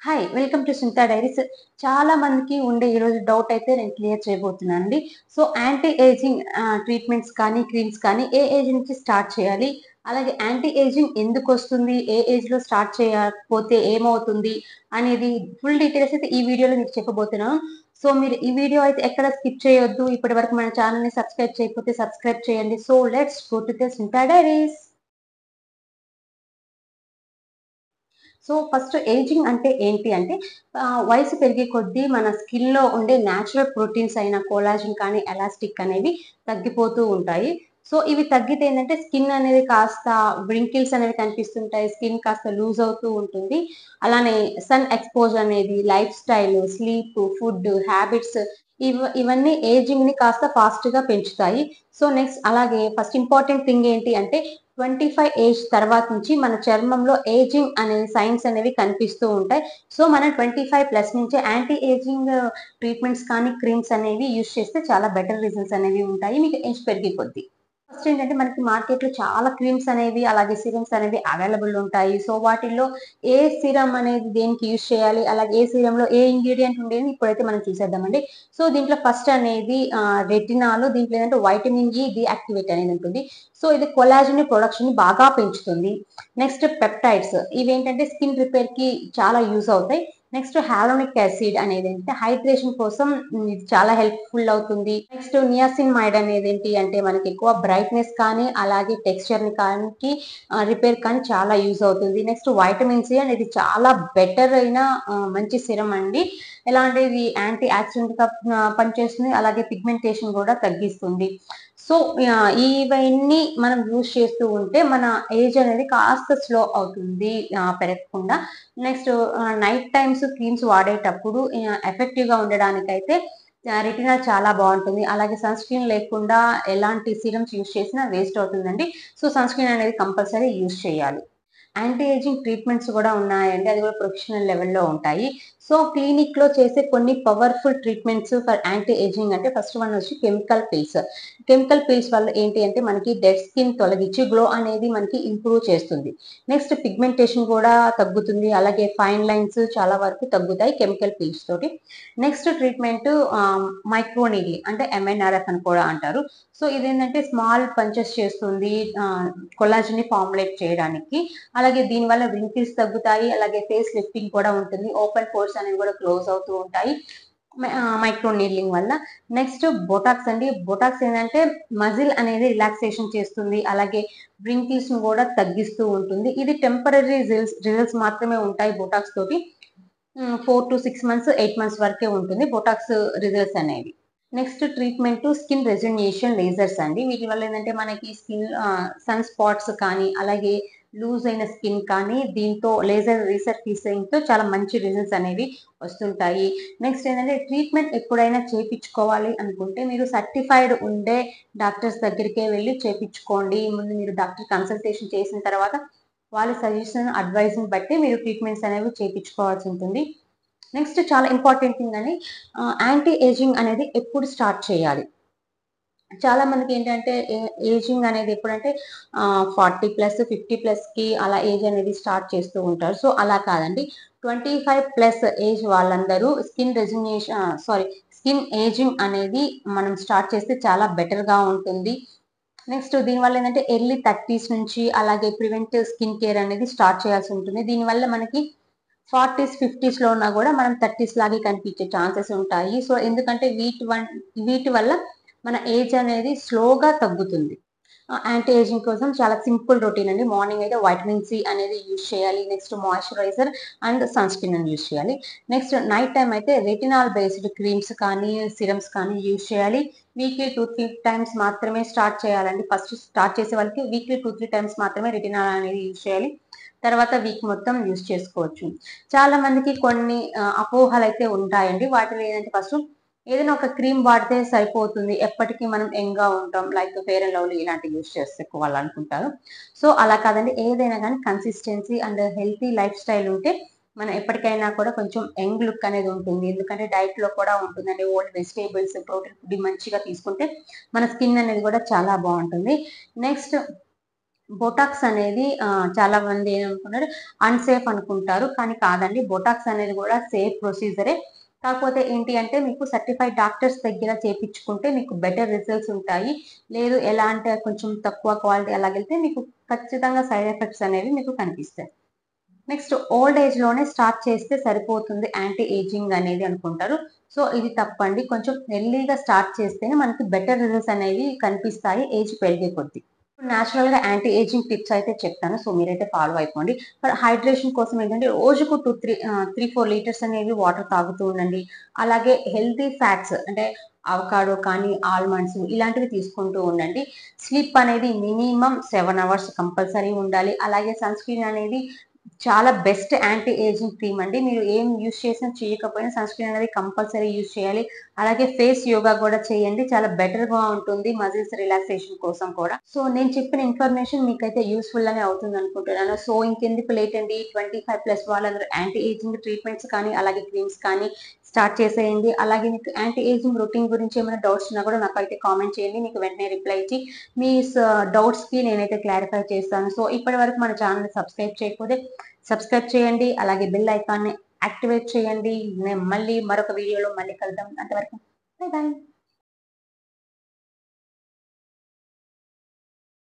Hi! Welcome to Sunitha diaries. చాలా మందికి ఉండే ఈరోజు డౌట్ అయితే నేను క్లియర్ చేయబోతున్నానండి. సో, యాంటీ ఏజింగ్ ట్రీట్మెంట్స్ కానీ, క్రీమ్స్ కానీ ఏ ఏజ్ నుంచి స్టార్ట్ చేయాలి? అలాగే యాంటీ ఏజింగ్ ఎందుకొస్తుంది? ఏ ఏజ్‌లో స్టార్ట్ చేయకపోతే ఏమవుతుంది? అనేది ఫుల్ డీటెయిల్స్ అయితే ఈ వీడియోలో మీకు చెప్పబోతున్నాను. సో, మీరు ఈ వీడియో అయితే ఎక్కడ స్కిప్ చేయొద్దు. ఇప్పటివరకు మన ఛానెల్‌ని సబ్స్క్రైబ్ చేయకపోతే సబ్స్క్రైబ్ చేయండి. So, let's go to the Sunitha diaries. So first ageing అంటే ఏంటి అంటే వయసు పెరిగే కొద్దీ మన స్కిన్‌లో ఉండే న్యాచురల్ ప్రోటీన్స్ అయిన కొలాజన్ కానీ, ఎలాస్టిక్ అనేవి తగ్గిపోతూ ఉంటాయి. సో ఇవి తగ్గితే ఏంటంటే స్కిన్ అనేది కాస్త వ్రింకిల్స్ అనేవి కనిపిస్తుంటాయి. స్కిన్ కాస్త లూజ్ అవుతూ ఉంటుంది. అలానే సన్ ఎక్స్‌పోజర్ అనేది, life style, sleep, food, habits ఇవన్నీ ఏజింగ్‌ని కాస్త ఫాస్ట్‌గా పెంచుతాయి. సో నెక్స్ట్ అలాగే ఫస్ట్ ఇంపార్టెంట్ థింగ్ ఏంటి అంటే 25 ఏజ్ తర్వాత నుంచి మన చర్మంలో ఏజింగ్ అనే సైన్స్ అనేవి కనిపిస్తూ ఉంటాయి. సో మనం 25 ప్లస్ నుంచే యాంటీ ఏజింగ్ ట్రీట్మెంట్స్ కానీ, క్రీమ్స్ అనేవి యూజ్ చేస్తే చాలా బెటర్ రిజల్ట్స్ అనేవి ఉంటాయి మీకు ఏజ్ పెరిగే కొద్దీ. ఫస్ట్ ఏంటంటే మనకి మార్కెట్‌లో చాలా క్రీమ్స్ అనేవి, అలాగే సీరమ్స్ అనేవి అవైలబుల్ ఉంటాయి. సో వాటిల్లో ఏ సీరమ్ అనేది దేనికి యూజ్ చేయాలి, అలాగే ఏ సీరమ్‌లో ఏ ఇంగ్రీడియెంట్ ఉండేది ఇప్పుడైతే మనం చూసేద్దామండి. సో దీంట్లో ఫస్ట్ అనేది రెటినాల్. దీంట్లో ఏంటంటే వైటమిన్ ఇ డీయాక్టివేట్ అనేది ఉంటుంది. సో ఇది కొలాజన్ ప్రొడక్షన్ బాగా పెంచుతుంది. Next peptides. ఇవేంటంటే స్కిన్ రిపేర్‌కి చాలా యూజ్ అవుతాయి. నెక్స్ట్ హాలోనిక్ యాసిడ్ అనేది ఏంటంటే హైడ్రేషన్ కోసం ఇది చాలా హెల్ప్‌ఫుల్ అవుతుంది. నెక్స్ట్ నియాసిన్మైడ్ అనేది ఏంటి అంటే మనకి ఎక్కువ బ్రైట్‌నెస్ కానీ, అలాగే టెక్స్చర్‌ని కానీ రిపేర్ కానీ చాలా యూజ్ అవుతుంది. నెక్స్ట్ వైటమిన్ సి అనేది చాలా బెటర్ అయిన మంచి సిరమ్ అండి. ఎలా అంటే ఇది యాంటీ ఆక్సిడెంట్‌గా పనిచేస్తుంది. అలాగే పిగ్మెంటేషన్ కూడా తగ్గిస్తుంది. సో ఇవన్నీ మనం యూజ్ చేస్తూ ఉంటే మన ఏజ్ అనేది కాస్త స్లో అవుతుంది పెరగకుండా. నెక్స్ట్ నైట్ టైమ్స్ క్రీమ్స్ వాడేటప్పుడు ఎఫెక్టివ్‌గా ఉండడానికైతే రెటినాల్ చాలా బావుంటుంది. అలాగే సన్ స్క్రీన్ లేకుండా ఎలాంటి సీరమ్స్ యూజ్ చేసినా వేస్ట్ అవుతుందండి. సో సన్ స్క్రీన్ అనేది కంపల్సరీ యూజ్ చేయాలి. యాంటీ ఏజింగ్ ట్రీట్మెంట్స్ కూడా ఉన్నాయండి. అది కూడా ప్రొఫెషనల్ లెవెల్‌లో ఉంటాయి. సో క్లినిక్‌లో చేసే కొన్ని powerful treatments for anti ageing అంటే ఫస్ట్ వన్ వచ్చి కెమికల్ పీల్స్. కెమికల్ పీల్స్ వల్ల ఏంటి అంటే మనకి డెడ్ స్కిన్ తొలగించి గ్లో అనేది మనకి ఇంప్రూవ్ చేస్తుంది. నెక్స్ట్ పిగ్మెంటేషన్ కూడా తగ్గుతుంది. అలాగే ఫైన్ లైన్స్ చాలా వరకు తగ్గుతాయి కెమికల్ పీల్స్ తోటి. నెక్స్ట్ ట్రీట్మెంట్ మైక్రో నీడ్లింగ్ అంటే ఎంఎన్ఆర్ఎఫ్ అని కూడా అంటారు. సో ఇదేంటంటే స్మాల్ పంచెస్ చేస్తుంది కొల్లాజెన్‌ని ఫార్ములేట్ చేయడానికి. అలాగే దీనివల్ల వ్రింకిల్స్ తగ్గుతాయి. అలాగే ఫేస్ లిఫ్టింగ్ కూడా ఉంటుంది. ఓపెన్ పోర్స్ అనేవి కూడా క్లోజ్ అవుతూ ఉంటాయి. మైక్రో నీడ్లింగ్ వల్ల. నెక్స్ట్ బొటాక్స్ అండి. బొటాక్స్ ఏంటంటే మజిల్ అనేది రిలాక్సేషన్ చేస్తుంది. అలాగే వ్రింకిల్స్ ని కూడా తగ్గిస్తూ ఉంటుంది. ఇది టెంపరరీ రిజల్ట్స్ మాత్రమే ఉంటాయి బొటాక్స్ తోటి. 4-6 మంత్స్, 8 మంత్స్ వరకే ఉంటుంది బొటాక్స్ రిజల్ట్స్ అనేవి. నెక్స్ట్ ట్రీట్మెంట్ స్కిన్ రెజునేషన్ లేజర్స్ అండి. వీటి వల్ల ఏంటంటే మనకి స్కిన్ సన్ స్పాట్స్ కానీ, అలాగే లూజ్ అయిన స్కిన్ కానీ దీంతో లేజర్ రీసర్ఫేసింగ్‌తో చాలా మంచి రిజల్ట్స్ అనేవి వస్తుంటాయి. నెక్స్ట్ ఏంటంటే ట్రీట్మెంట్ ఎప్పుడైనా చేపించుకోవాలి అనుకుంటే మీరు సర్టిఫైడ్ ఉండే డాక్టర్స్ దగ్గరికే వెళ్లి చేపించుకోండి. ముందు మీరు డాక్టర్ కన్సల్టేషన్ చేసిన తర్వాత వాళ్ళ సజెషన్, అడ్వైస్‌ని బట్టి మీరు ట్రీట్మెంట్స్ అనేవి చేపించుకోవాల్సి ఉంటుంది. నెక్స్ట్ చాలా ఇంపార్టెంట్ థింగ్ అని యాంటీ ఏజింగ్ అనేది ఎప్పుడు స్టార్ట్ చేయాలి? చాలా మందికి ఏంటంటే ఏజింగ్ అనేది ఎప్పుడంటే 40 ప్లస్, 50 ప్లస్‌కి అలా ఏజ్ అనేది స్టార్ట్ చేస్తూ ఉంటారు. సో అలా కాదండి. 25 ప్లస్ ఏజ్ వాళ్ళందరూ స్కిన్ ఏజింగ్ అనేది మనం స్టార్ట్ చేస్తే చాలా బెటర్‌గా ఉంటుంది. నెక్స్ట్ దీనివల్ల ఏంటంటే ఎర్లీ 30స్ నుంచి అలాగే ప్రివెంటివ్ స్కిన్ కేర్ అనేది స్టార్ట్ చేయాల్సి ఉంటుంది. దీనివల్ల మనకి 40స్, 50స్‌లో ఉన్నా గూడా మనం 30స్ లాగే కనిపించే ఛాన్సెస్ ఉంటాయి. సో ఎందుకంటే వీటి వల్ల మన ఏజ్ అనేది స్లోగా తగ్గుతుంది. యాంటీ ఏజింగ్ కోసం చాలా సింపుల్ రొటీన్ అండి. మార్నింగ్ అయితే వైటమిన్ సి అనేది యూజ్ చేయాలి. Next moisturiser and sunscreen అని యూజ్ చేయాలి. నెక్స్ట్ నైట్ టైమ్ అయితే రెటినాల్ బేస్డ్ క్రీమ్స్ కానీ, సిరమ్స్ కానీ యూజ్ చేయాలి. వీక్లీ 2-3 టైమ్స్ మాత్రమే స్టార్ట్ చేయాలండి. ఫస్ట్ స్టార్ట్ చేసే వాళ్ళకి వీక్లీ 2-3 టైమ్స్ మాత్రమే రెటినాల్ అనేది యూజ్ చేయాలి. తర్వాత వీక్ మొత్తం యూజ్ చేసుకోవచ్చు. చాలా మందికి కొన్ని అపోహలైతే ఉంటాయండి. వాటిలో ఏంటంటే ఫస్ట్ ఏదైనా ఒక క్రీమ్ వాడితే సరిపోతుంది. ఎప్పటికీ మనం యంగ్‌గా ఉంటాం. లైక్ ఫెయిర్ అండ్ లవ్లీ ఇలాంటివి యూజ్ చేసుకోవాలనుకుంటారు. సో అలా కాదండి. ఏదైనా గానీ consistency and healthy life style ఉంటే మనం ఎప్పటికైనా కూడా కొంచెం యంగ్ లుక్ అనేది ఉంటుంది. ఎందుకంటే డైట్‌లో కూడా ఉంటుందండి. ఓల్డ్ వెజిటబుల్స్, ప్రోటీన్ ఫుడ్ మంచిగా తీసుకుంటే మన స్కిన్ అనేది కూడా చాలా బావుంటుంది. నెక్స్ట్ బొటాక్స్ అనేది చాలా మంది ఏమనుకున్నారు అన్‌సేఫ్ అనుకుంటారు. కానీ కాదండి. బొటాక్స్ అనేది కూడా సేఫ్ ప్రొసీజరే. కాకపోతే ఏంటి అంటే మీకు సర్టిఫైడ్ డాక్టర్స్ దగ్గర చేపించుకుంటే మీకు బెటర్ రిజల్ట్స్ ఉంటాయి. లేదు ఎలా అంటే కొంచెం తక్కువ క్వాలిటీ అలాగెళ్తే మీకు ఖచ్చితంగా సైడ్ ఎఫెక్ట్స్ అనేవి మీకు కనిపిస్తాయి. నెక్స్ట్ ఓల్డ్ ఏజ్ లోనే స్టార్ట్ చేస్తే సరిపోతుంది యాంటీ ఏజింగ్ అనేది అనుకుంటారు. సో ఇది తప్పండి. కొంచెం ఎర్లీగా స్టార్ట్ చేస్తేనే మనకి బెటర్ రిజల్ట్స్ అనేవి కనిపిస్తాయి ఏజ్ పెరిగే కొద్దీ. నేచురల్ గా యాంటీ ఏజింగ్ టిప్స్ అయితే చెప్తాను. సో మీరైతే ఫాలో అయిపోండి. ఫర్ హైడ్రేషన్ కోసం ఏంటంటే రోజుకు 4 లీటర్స్ అనేవి వాటర్ తాగుతూ ఉండండి. అలాగే హెల్తీ ఫ్యాట్స్ అంటే అవకాడో కానీ, ఆల్మండ్స్ ఇలాంటివి తీసుకుంటూ ఉండండి. స్లీప్ అనేది మినిమమ్ 7 అవర్స్ కంపల్సరీ ఉండాలి. అలాగే సన్ స్క్రీన్ అనేది చాలా బెస్ట్ యాంటీ ఏజింగ్ క్రీమ్ అండి. మీరు ఏం యూజ్ చేసినా చేయకపోయినా సన్ స్క్రీన్ అనేది కంపల్సరీ యూజ్ చేయాలి. అలాగే ఫేస్ యోగా కూడా చేయండి. చాలా బెటర్‌గా ఉంటుంది మజిల్స్ రిలాక్సేషన్ కోసం కూడా. సో నేను చెప్పిన ఇన్ఫర్మేషన్ మీకైతే యూజ్‌ఫుల్ అనే అవుతుంది అనుకుంటున్నాను. సో ఇంకెందుకు లేట్ అండి 25+ వాళ్ళందరూ యాంటీ ఏజింగ్ ట్రీట్మెంట్స్ కానీ, అలాగే క్రీమ్స్ కానీ స్టార్ట్ చేసేయండి. అలాగే మీకు యాంటీ ఏజింగ్ రొటీన్ గురించి ఏమైనా డౌట్స్ ఉన్నా కూడా నాకైతే కామెంట్ చేయండి. మీకు వెంటనే రిప్లై ఇచ్చి మీ డౌట్స్‌కి నేనైతే క్లారిఫై చేస్తాను. సో ఇప్పటివరకు మన ఛానెల్‌ని సబ్స్క్రైబ్ చేయకపోతే సబ్స్క్రైబ్ చేయండి. అలాగే బెల్ ఐకాన్‌ని యాక్టివేట్ చేయండి. నేను మళ్ళీ మరొక వీడియోలో మళ్ళీ కలుద్దాం. అంతవరకు బై బై.